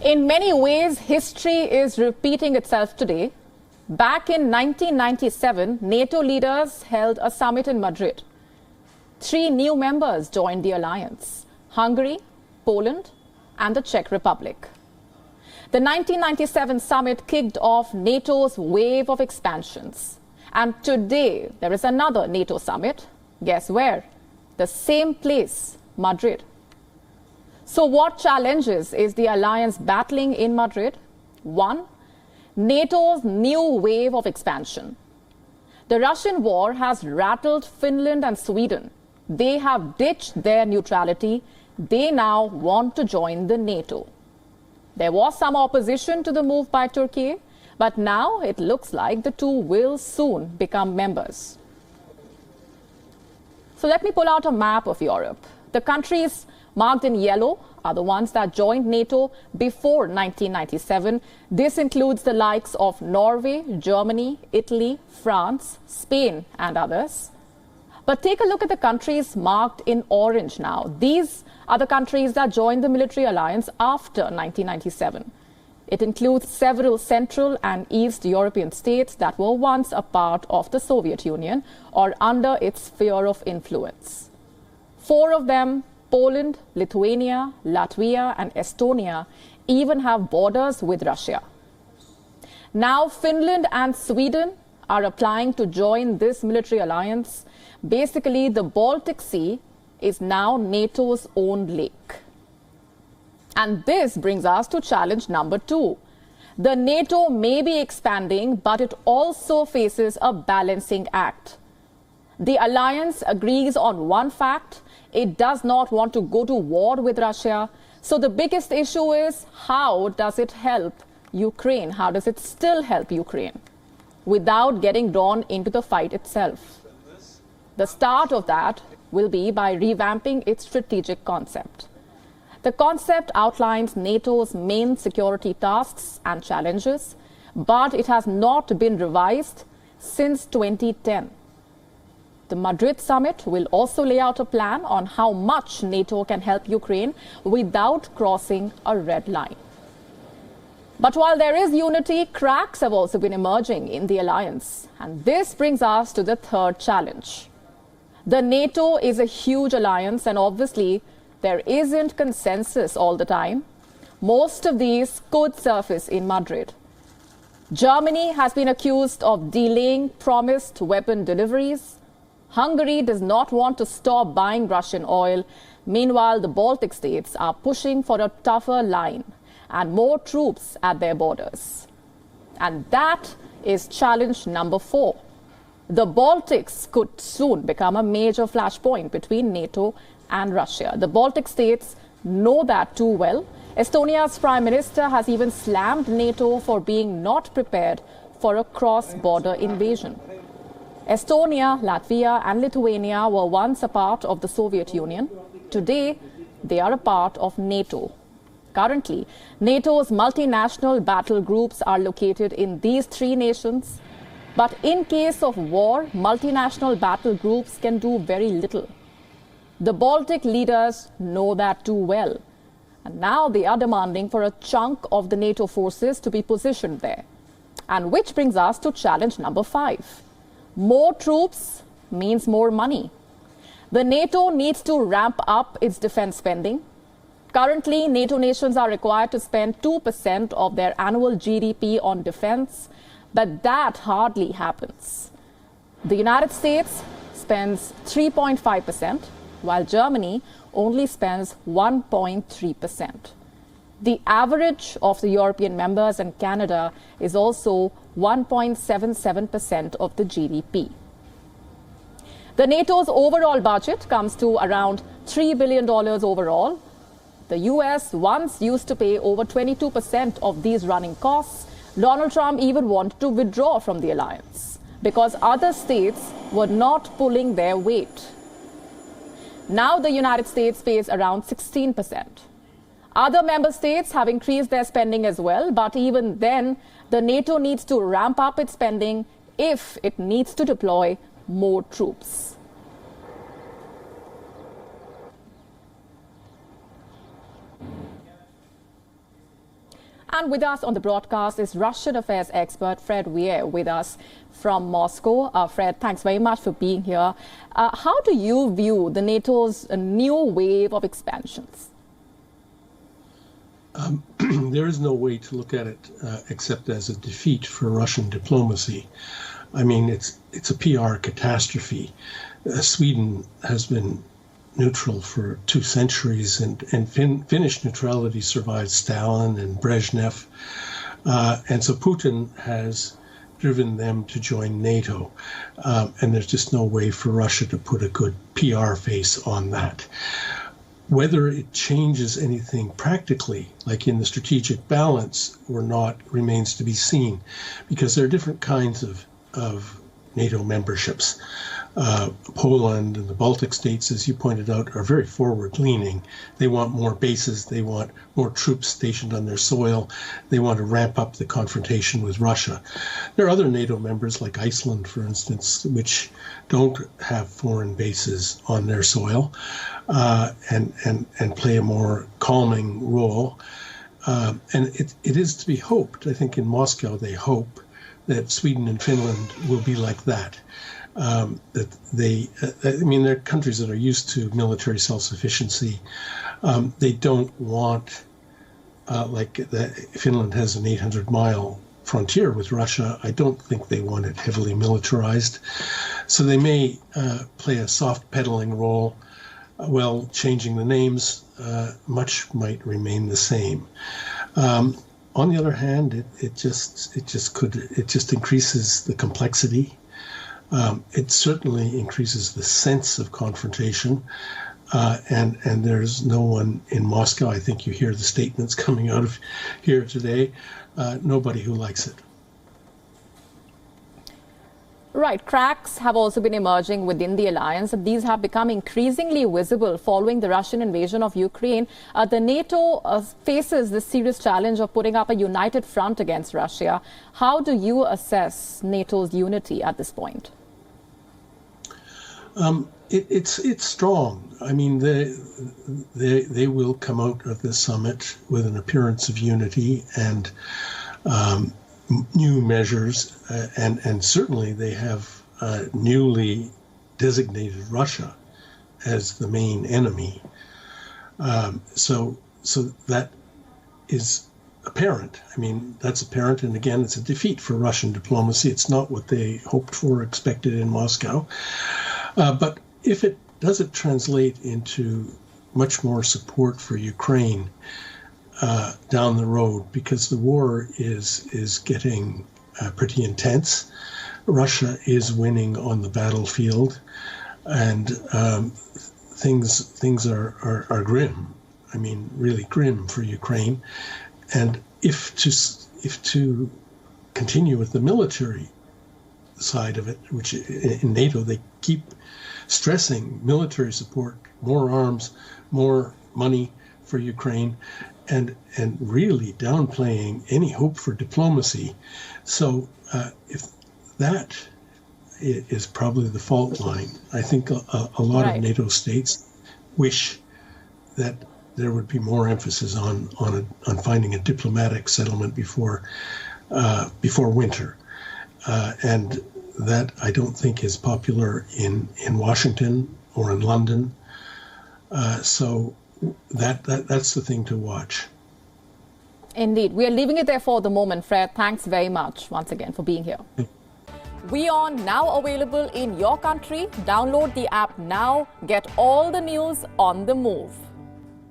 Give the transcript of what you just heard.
In many ways, history is repeating itself today. Back in 1997, NATO leaders held a summit in Madrid. 3 new members joined the alliance: Hungary, Poland, and the Czech Republic. The 1997 summit kicked off NATO's wave of expansions. And today, there is another NATO summit. Guess where? The same place, Madrid. So what challenges is the alliance battling in Madrid? 1. NATO's new wave of expansion. The Russian war has rattled Finland and Sweden. They have ditched their neutrality. They now want to join the NATO. There was some opposition to the move by Turkey, but now it looks like the two will soon become members. So let me pull out a map of Europe. The countries marked in yellow are the ones that joined NATO before 1997. This includes the likes of Norway, Germany, Italy, France, Spain, and others. But take a look at the countries marked in orange now. These are the countries that joined the military alliance after 1997. It includes several Central and East European states that were once a part of the Soviet Union or under its sphere of influence. 4 of them, Poland, Lithuania, Latvia, and Estonia, even have borders with Russia. Now Finland and Sweden are applying to join this military alliance. Basically, the Baltic Sea is now NATO's own lake. And this brings us to challenge number 2. The NATO may be expanding, but it also faces a balancing act. The alliance agrees on one fact: it does not want to go to war with Russia. So the biggest issue is, how does it help Ukraine? How does it still help Ukraine without getting drawn into the fight itself? The start of that will be by revamping its strategic concept. The concept outlines NATO's main security tasks and challenges, but it has not been revised since 2010. The Madrid summit will also lay out a plan on how much NATO can help Ukraine without crossing a red line. But while there is unity, cracks have also been emerging in the alliance. And this brings us to the third challenge. The NATO is a huge alliance, and obviously there isn't consensus all the time. Most of these could surface in Madrid. Germany has been accused of delaying promised weapon deliveries. Hungary does not want to stop buying Russian oil. Meanwhile, the Baltic states are pushing for a tougher line and more troops at their borders. And that is challenge number 4. The Baltics could soon become a major flashpoint between NATO and Russia. The Baltic states know that too well. Estonia's Prime Minister has even slammed NATO for being not prepared for a cross-border invasion. Estonia, Latvia, and Lithuania were once a part of the Soviet Union. Today, they are a part of NATO. Currently, NATO's multinational battle groups are located in these 3 nations. But in case of war, multinational battle groups can do very little. The Baltic leaders know that too well. And now they are demanding for a chunk of the NATO forces to be positioned there. And which brings us to challenge number 5. More troops means more money. The NATO needs to ramp up its defense spending. Currently, NATO nations are required to spend 2% of their annual GDP on defense, but that hardly happens. The United States spends 3.5%, while Germany only spends 1.3%. The average of the European members and Canada is also 1.77% of the GDP. The NATO's overall budget comes to around $3 billion overall. The US once used to pay over 22% of these running costs. Donald Trump even wanted to withdraw from the alliance because other states were not pulling their weight. Now the United States pays around 16%. Other member states have increased their spending as well, but even then, the NATO needs to ramp up its spending if it needs to deploy more troops. And with us on the broadcast is Russian affairs expert Fred Weir with us from Moscow. Fred, thanks very much for being here. How do you view the NATO's new wave of expansions? There is no way to look at it except as a defeat for Russian diplomacy. I mean, it's a PR catastrophe. Sweden has been neutral for 2 centuries, and Finnish neutrality survived Stalin and Brezhnev. And so Putin has driven them to join NATO. And there's just no way for Russia to put a good PR face on that. Whether it changes anything practically, like in the strategic balance or not, remains to be seen, because there are different kinds of NATO memberships. Poland and the Baltic states, as you pointed out, are very forward-leaning. They want more bases. They want more troops stationed on their soil. They want to ramp up the confrontation with Russia. There are other NATO members, like Iceland, for instance, which don't have foreign bases on their soil and play a more calming role. And it is to be hoped, I think in Moscow they hope, that Sweden and Finland will be like that. That they, I mean, they're countries that are used to military self-sufficiency. They don't want, Finland has an 800-mile frontier with Russia. I don't think they want it heavily militarized. So they may play a soft pedaling role. Well, changing the names, much might remain the same. On the other hand, it just increases the complexity. It certainly increases the sense of confrontation, and there's no one in Moscow. I think you hear the statements coming out of here today. Nobody who likes it. Right. Cracks have also been emerging within the alliance. These have become increasingly visible following the Russian invasion of Ukraine. The NATO faces this serious challenge of putting up a united front against Russia. How do you assess NATO's unity at this point? It's strong. I mean, they will come out of this summit with an appearance of unity and new measures, and certainly they have newly designated Russia as the main enemy. So that is apparent. I mean, that's apparent, and again, it's a defeat for Russian diplomacy. It's not what they hoped for, expected in Moscow. But if it doesn't translate into much more support for Ukraine down the road, because the war is getting pretty intense. Russia is winning on the battlefield, and things are grim. I mean, really grim for Ukraine. And if to continue with the military side of it, which in NATO they keep stressing military support, more arms, more money for Ukraine, and really downplaying any hope for diplomacy. So if that is probably the fault line, I think a lot of NATO states wish that there would be more emphasis on finding a diplomatic settlement before winter, and that I don't think is popular in Washington or in London. So that's the thing to watch. Indeed. We are leaving it there for the moment, Fred. Thanks very much once again for being here. WION now available in your country. Download the app now. Get all the news on the move.